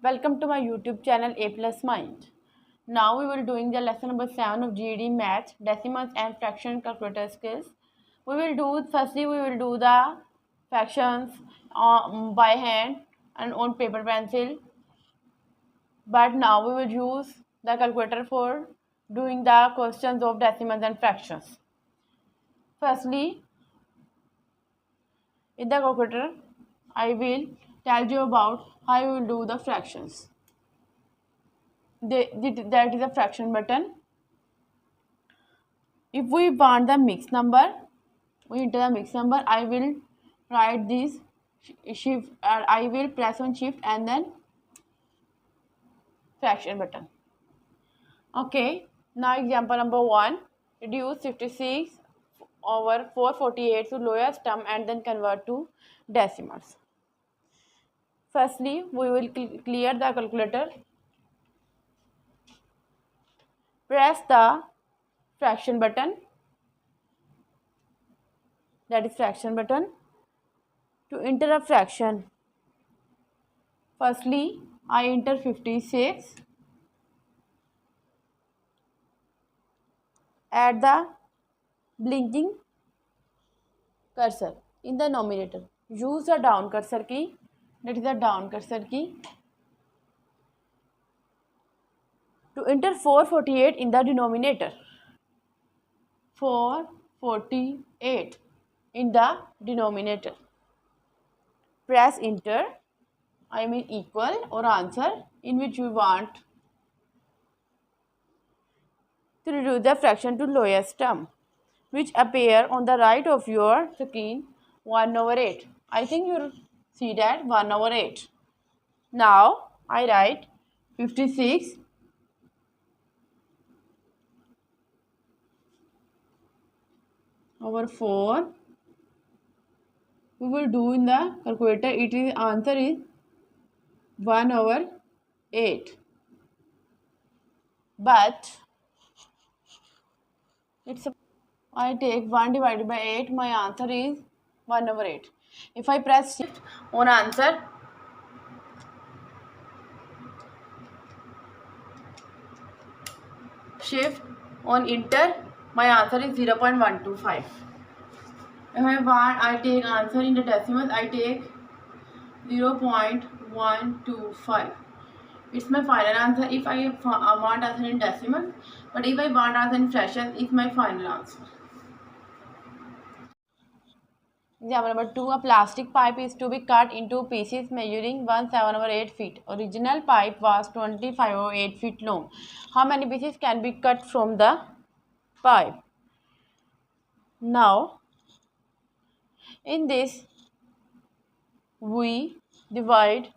Welcome to my YouTube channel A Plus Mind. Now we will doing the lesson number 7 of GED Math, Decimals and Fraction Calculator Skills. Firstly we will do the fractions by hand and on paper pencil. But now we will use the calculator for doing the questions of decimals and fractions. Firstly, in the calculator, I will tell you about how you will do the fractions. That is a fraction button. If we want the mixed number, we enter the mixed number. I will write this shift. I will press on shift and then fraction button. Okay. Now example number 1. Reduce 56 over 448 to lowest term and then convert to decimals. Firstly, we will clear the calculator. Press the fraction button, that is fraction button, to enter a fraction. Firstly, I enter 56. Add the blinking cursor in the numerator. Use the down cursor key, that is the down cursor key, to enter 448 in the denominator. 448 in the denominator. Press enter, I mean equal or answer in which we want to reduce the fraction to lowest term, which appear on the right of your screen 1 over 8. I think you see that 1 over 8. Now I write 56 over 4. We will do in the calculator. Answer is 1 over 8. But I take 1 divided by 8. My answer is 1 over 8. If I press shift on answer, shift on enter, my answer is 0.125. If I take answer in the decimals, I take 0.125. It's my final answer if I want answer in decimals, but if I want answer in fractions, it's my final answer. Example number 2. A plastic pipe is to be cut into pieces measuring 17 over 8 feet. Original pipe was 25 over 8 feet long. How many pieces can be cut from the pipe? Now, in this, we divide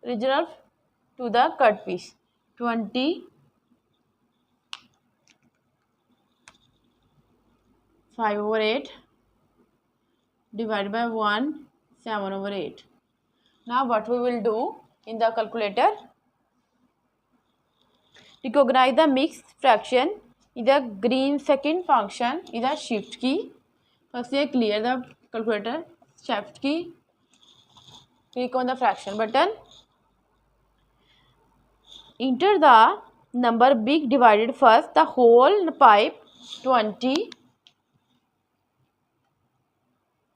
original to the cut piece. 25 over 8 divided by 1, 7 over 8. Now what we will do in the calculator, recognize the mixed fraction is a green second function is a shift key. First we clear the calculator, shift key, click on the fraction button, enter the number big divided first, the whole pipe 20.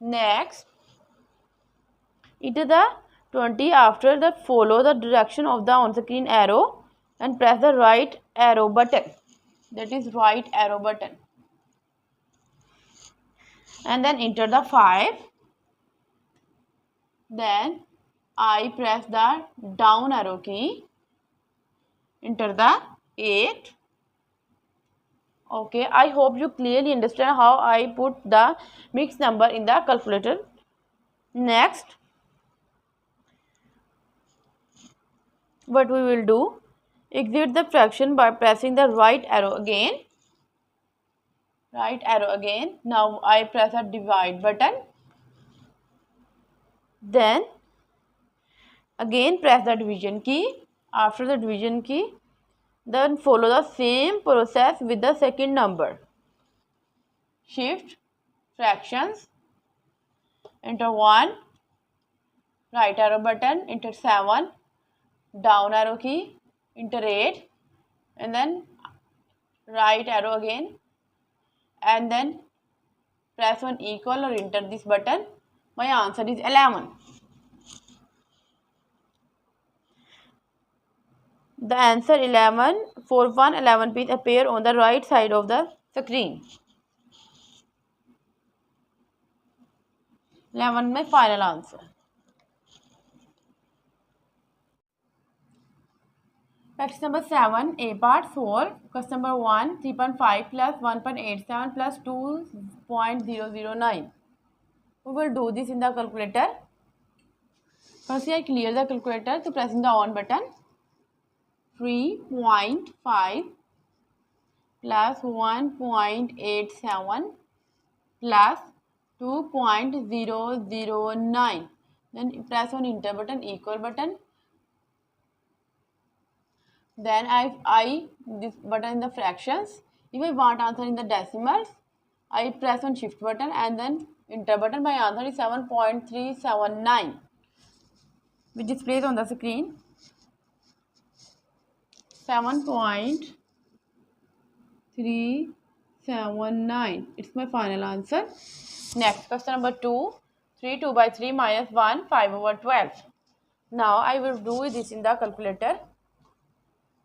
Next, enter the 20 after that, follow the direction of the on screen arrow and press the right arrow button, that is right arrow button, and then enter the 5. Then I press the down arrow key, enter the 8. Okay, I hope you clearly understand how I put the mixed number in the calculator. Next, what we will do, exit the fraction by pressing the right arrow again. Now I press the divide button. Then again press the division key. After the division key, then follow the same process with the second number. Shift, fractions, enter 1, right arrow button, enter 7, down arrow key, enter 8, and then right arrow again, and then press on equal or enter this button. My answer is 11. The answer 11 for 111 piece appear on the right side of the screen. 11 my final answer. Practice number 7, A part 4, question number 1, 3.5 plus 1.87 plus 2.009. We will do this in the calculator. Firstly, I clear the calculator to pressing the on button. 3.5 plus 1.87 plus 2.009. Then press on enter button, equal button. Then I this button in the fractions. If I want answer in the decimals, I press on shift button and then enter button. My answer is 7.379, which displays on the screen. 7.379. It's my final answer. Next question number 2. 3 2 by 3 minus 1 5 over 12. Now I will do this in the calculator.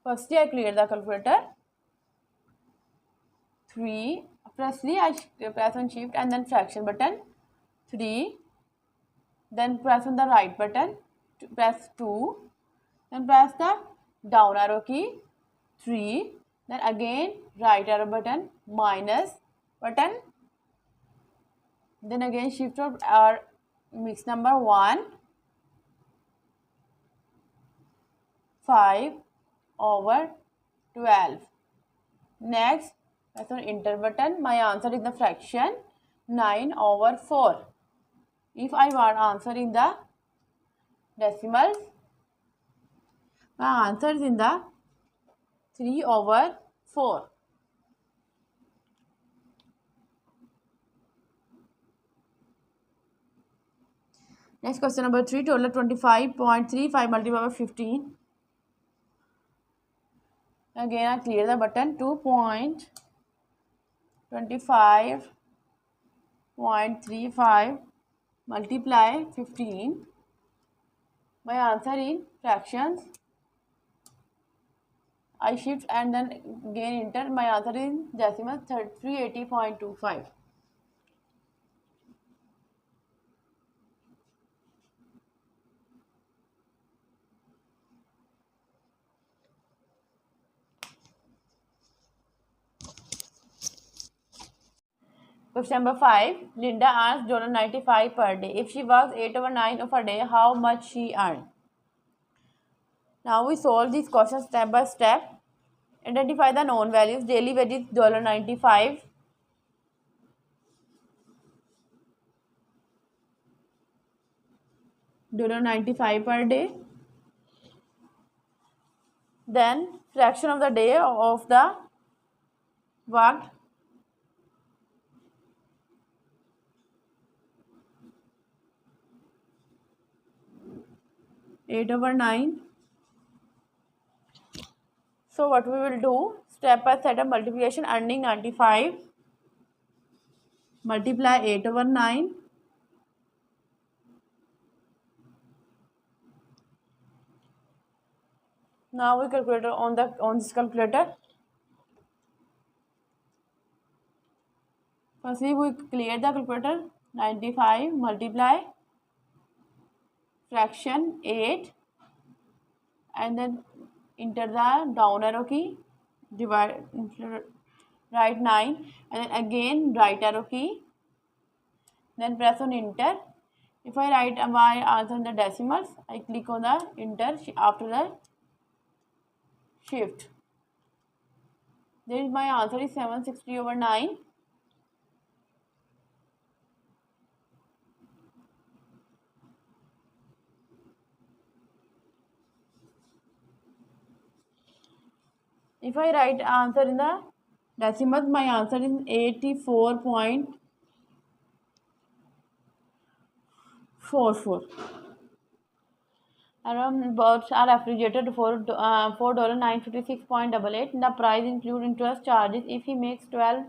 Firstly, I clear the calculator. 3. Firstly, I press on shift and then fraction button. 3. Then press on the right button. Press 2. Then press the down arrow key. 3. Then again right arrow button, minus button. Then again shift or mix number 1. 5 over 12. Next, press on enter button. My answer is the fraction 9 over 4. If I want answer in the decimals, my answer is in the 3 over 4. Next question number 3, total 25.35 multiplied by 15. Again I clear the button. 2.25.35 multiply 15. My answer in fractions. I shift and then again enter. My answer in decimal 380.25. Question number 5. Linda earns $95 per day. If she works 8 over 9 of a day, how much she earns? Now we solve this question step by step. Identify the known values. Daily wages $95. $95 per day. Then fraction of the day of the worked. $8 over 9. So what we will do, step by step of multiplication, earning 95 multiply 8 over 9. Now we calculate on this calculator. Firstly we clear the calculator. 95 multiply fraction 8 and then enter the down arrow key, divide, right 9 and then again right arrow key, then press on enter. If I write my answer in the decimals, I click on the enter after the shift. Then my answer is 760 over 9. If I write answer in the decimals, my answer is 84.44. Bulbs are refrigerated for $4.956.88. The price includes interest charges. If he makes 12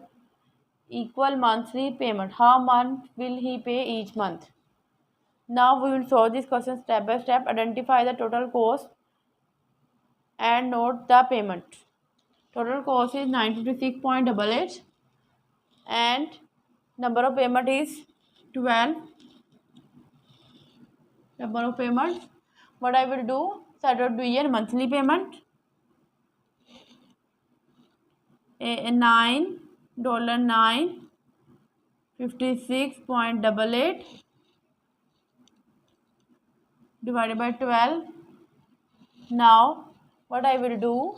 equal monthly payment, how much will he pay each month? Now we will solve this question step by step. Identify the total cost and note the payment. Total cost is 956.88 and number of payment is 12. Number of payment. What I will do? Set out division monthly payment. $9.56.88 divided by 12. Now what I will do?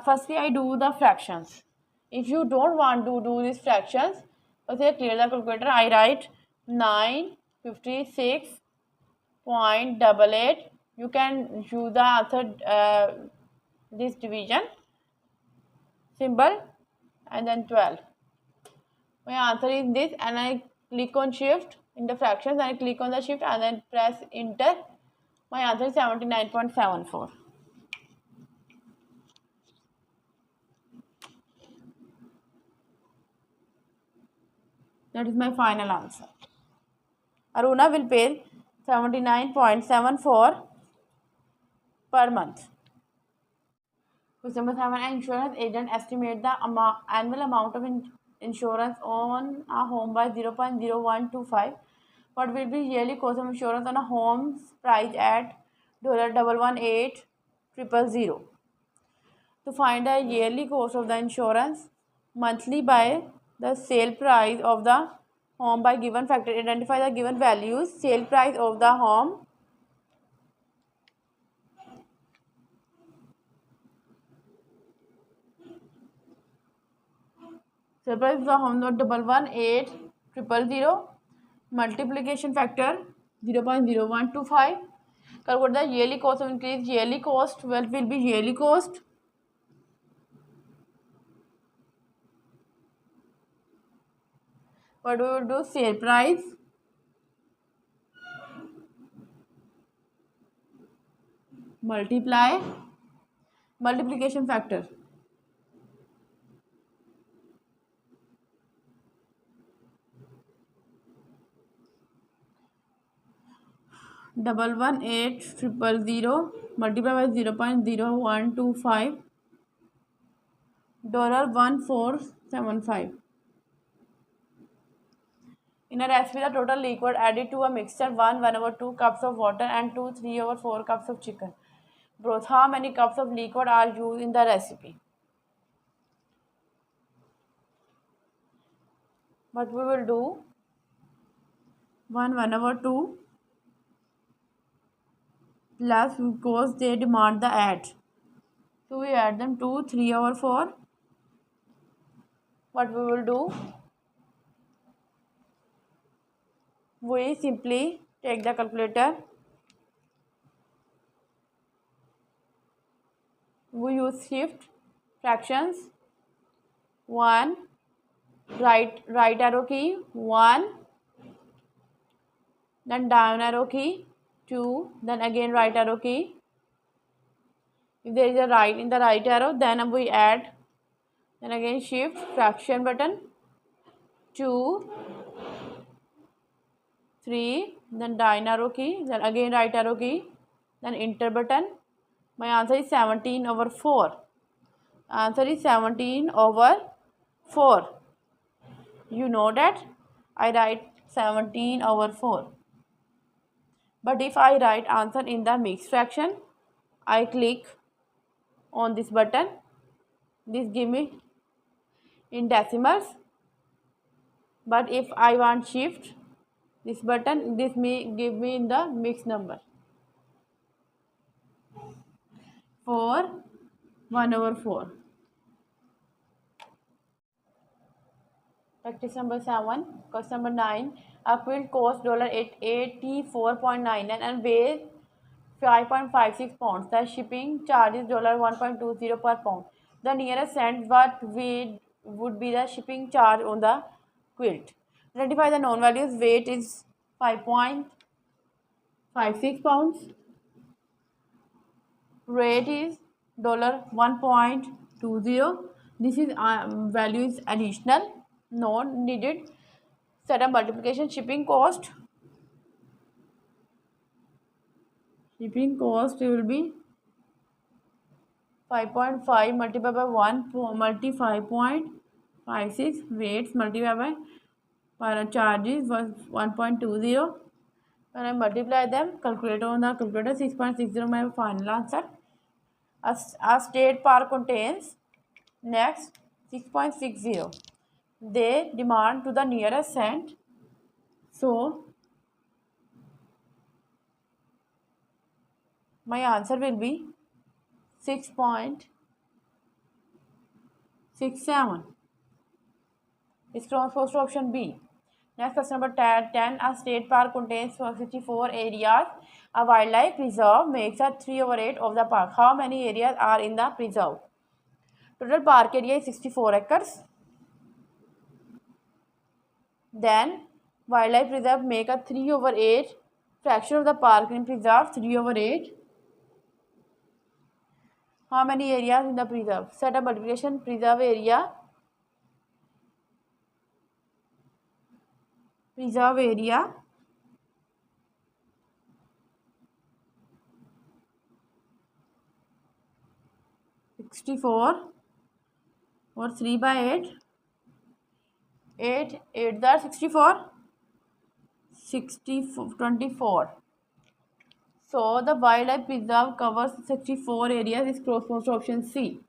Firstly, I do the fractions. If you don't want to do these fractions, firstly clear the calculator. I write 956.88. You can use the answer this division symbol and then 12. My answer is this, and I click on shift in the fractions and I click on the shift and then press enter. My answer is 79.74. That is my final answer. Aruna will pay 79.74 per month. Question number 7. An insurance agent estimates the annual amount of insurance on a home by 0.0125. What will be yearly cost of insurance on a home's price at $118,000? To find the yearly cost of the insurance monthly by the sale price of the home by given factor. Identify the given values. Sale price of the home, sale price of the home, not 118,000. Multiplication factor 0.0125. Calculate the yearly cost of increase. Yearly cost, what will be yearly cost? What we will do? Sale price multiply multiplication factor. Double 118,000 multiply by 0.0125 $1475. In a recipe, the total liquid added to a mixture 1/2 cups of water and 3/4 cups of chicken broth. How many cups of liquid are used in the recipe? What we will do? 1/2 plus, because they demand the add. So we add them to 3/4. What we will do? We simply take the calculator. We use shift fractions. 1, right arrow key 1, then down arrow key 2, then again right arrow key. If there is a right in the right arrow, then we add, then again shift fraction button 2, 3, then down arrow key, then again right arrow key, then enter button. My answer is 17/4. Answer is 17/4. You know that I write 17/4. But if I write answer in the mixed fraction, I click on this button. This give me in decimals. But if I want shift this button, this may give me in the mixed number. 4 1/4. Practice number 7. Question number 9. A quilt costs $84.99 and weighs 5.56 pounds. The shipping charge is $1.20 per pound. The nearest cent, what would be the shipping charge on the quilt? Identify the known values. Weight is 5 56 pounds. Rate is $1.20. This is value is additional, not needed. Set up multiplication. Shipping cost. Shipping cost will be 5.5 multiplied by 1 multi 5.56 weights multiplied by charges was 1.20. When I multiply them, calculator on the calculator 6.60 my final answer. A state park contains next 6.60. They demand to the nearest cent. So my answer will be 6.67. It's close to option B. Next question number 10. A state park contains 64 areas. A wildlife preserve makes up 3/8 of the park. How many areas are in the preserve? Total park area is 64 acres. Then wildlife preserve make a 3/8 fraction of the park in preserve 3/8. How many areas in the preserve? Set up multiplication. Preserve area 64 or 3 by 8. 8 8 are 64. 24. So the wildlife preserve covers 64 areas. Is close to option C.